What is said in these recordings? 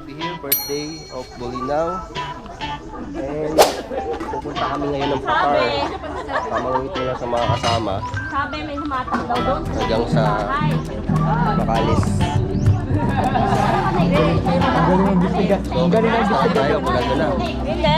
Gabi here, birthday of Bolinao. And pupunta kami ngayon ng Pakar. Pamangwit nila sa mga kasama. Sabi may humatang daw doon. Hanggang sa Makalis. Ang galing ng Saan tayo? Bulado na. Hindi.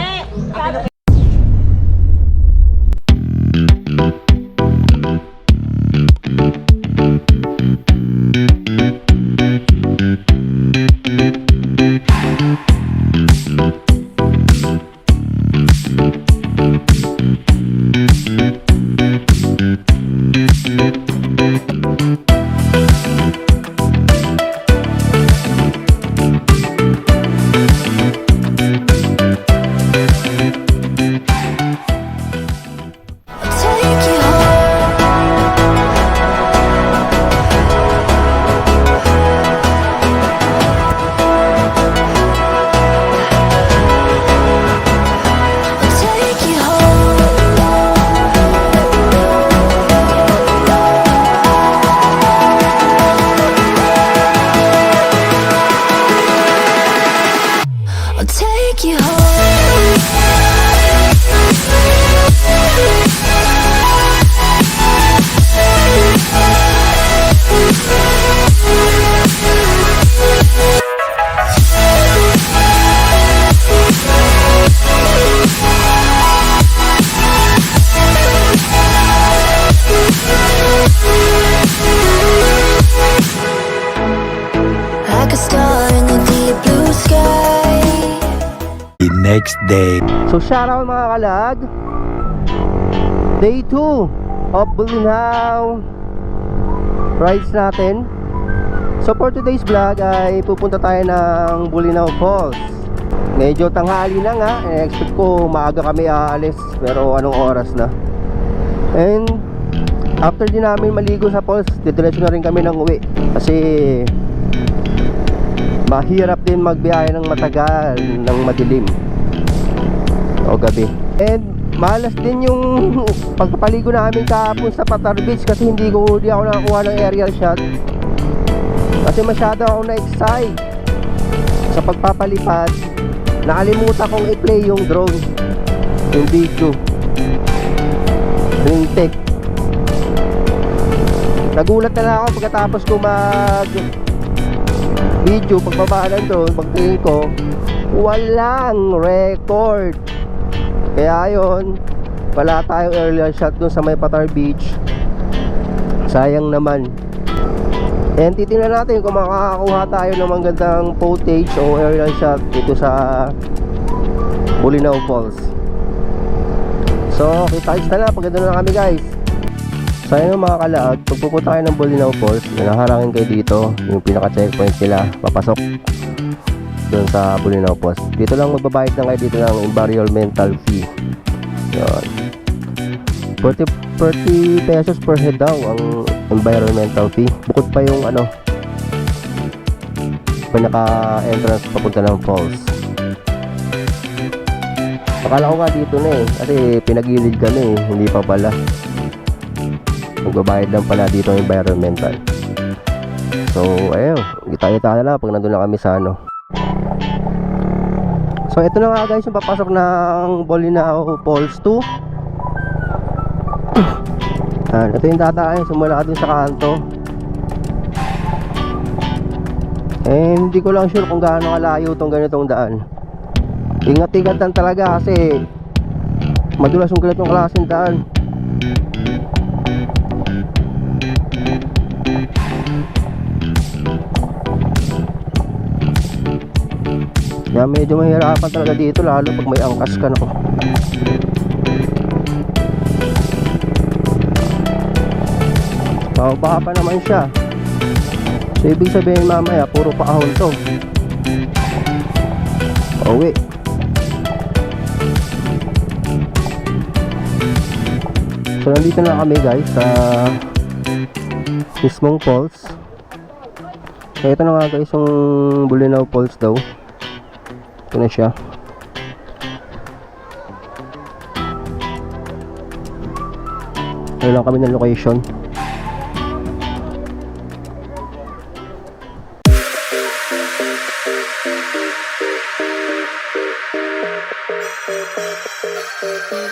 Next day. So shout out mga kalag. Day 2 of Bolinao rides natin. So for today's vlog ay pupunta tayo ng Bolinao Falls. Medyo tanghali na nga. Expect ko maaga kami aalis, pero anong oras na. And after din namin maligo sa falls, didiretso na rin kami ng uwi. Kasi mahirap din magbiyahe ng matagal ng madilim o gabi. And malas din yung pagpapaligo namin kahapon sa Patar Beach kasi hindi ako nakakuha ng aerial shot kasi masyado ako na-excite sa pagpapalipad. Nakalimutan kong i-play yung drone, yung video, yung tech. Nagulat na lang ako pagkatapos ko mag video pagbaba ng drone. Pagtingin ko, walang record. Kaya yun, wala tayong aerial shot dun sa may Patar Beach. Sayang naman. And titingnan natin kung makakakuha tayo ng magandang footage o aerial shot dito sa Bolinao Falls. So kita-kits na lang, paganda na kami guys. So ayun mga kalaag, pag pupunta kayo ng Bolinao Falls, naharangin kayo dito, yung pinaka-checkpoint nila, papasok doon sa Bolinao Falls. Dito lang magbabayad na kayo dito ng environmental fee. Yun, 40 pesos per head daw ang environmental fee. Bukod pa yung ano, pinaka-entrance papunta ng falls. Akala ko nga dito na eh, kasi pinagilid kami eh, hindi pa pala. Magbabayad lang pala dito ang environmental. So ayun, kita-kita na lang pag nandun na kami sa ano. So ito na nga guys yung papasok ng Bolinao Falls 2. Ito yung tatakain, sumula ka dun sa kanto. And hindi ko lang sure kung gaano kalayo itong ganitong daan. Ingat-ingat lang talaga kasi madulas yung ganitong klaseng daan. Kaya medyo mahirapan talaga dito, lalo pag may angkas ka, no? Pababa pa naman siya. So ibig sabihin mamaya puro paahon to. Uwi. So nandito na kami guys sa mismong falls. So ito na nga guys yung Bolinao Falls daw. Ito na siya. Ano lang kami ng location. Inside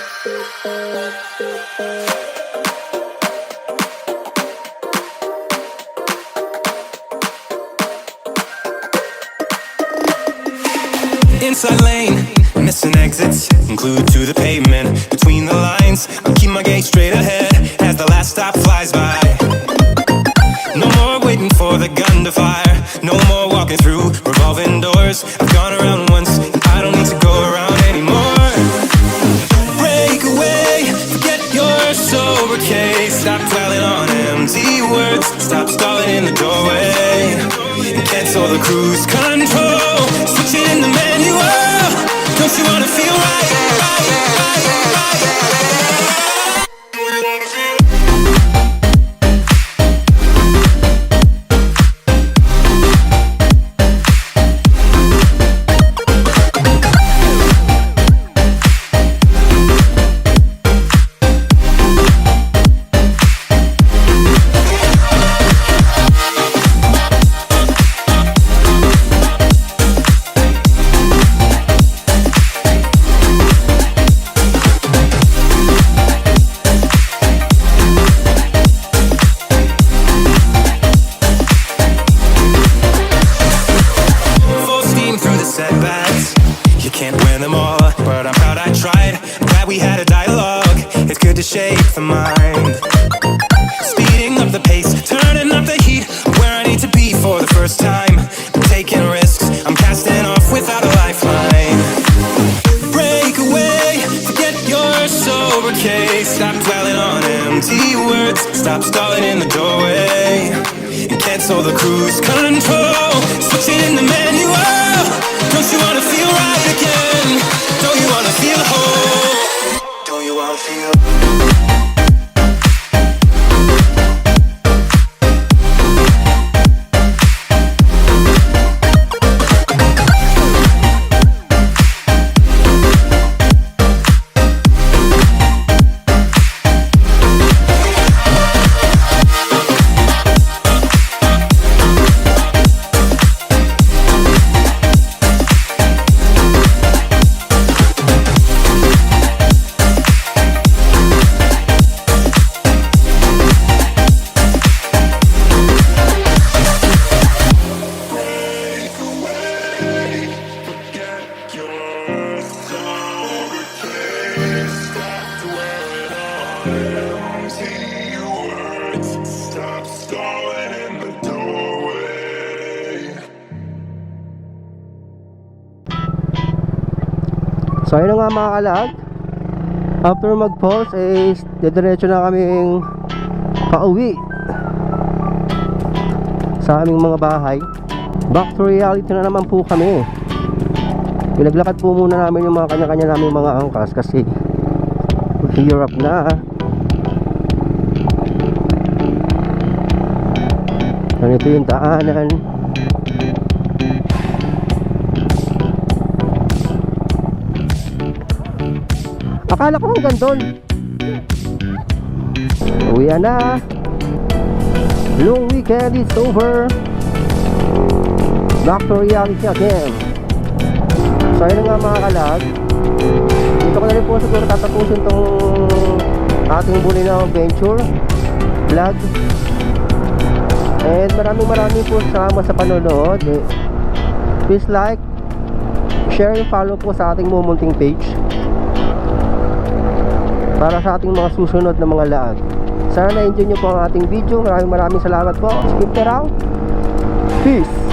lane, missing exits, glued to the pavement. Between the lines, I'll keep my gaze straight ahead as the last stop flies by. No more waiting for the gun to fire. No more walking through revolving doors. I've gone around once, I don't need to go around anymore. Break away, forget your sober case. Stop dwelling on empty words. Stop stalling in the doorway and cancel the cruise control. Switch it in the manual. Don't you wanna feel right? Setbacks, you can't win them all, but I'm proud I tried. I'm glad we had a dialogue. It's good to shape the mind. Speeding up the pace, turning up the heat. Where I need to be for the first time. I'm taking risks, I'm casting off without a lifeline. Break away, forget your sober case. Stop dwelling on empty words. Stop stalling in the doorway and cancel the cruise control. Switch it in the manual. Don't you wanna feel right again? Don't you wanna feel whole? Don't you wanna feel? Stop stalling in the doorway. So ayun na nga mga kalag. After mag-pause didiretso na kaming pauwi sa aming mga bahay. Back to reality na naman po kami. Pinaglakad po muna namin yung mga kanya-kanya naming mga angkas kasi hirap na. Ganito yung daanan. Akala ko hanggang doon. Uwi na. Long weekend is over. Back to reality again. So ayun nga mga kalag. Dito ko na rin po siguro tatapusin tong ating Bulinaw Adventure vlog. And maraming po salamat sa panonood. Please like, share and follow po sa ating mumunting page para sa ating mga susunod na mga lag. Sana na-enjoy nyo po ang ating video. Maraming salamat po. Skip it out. Peace.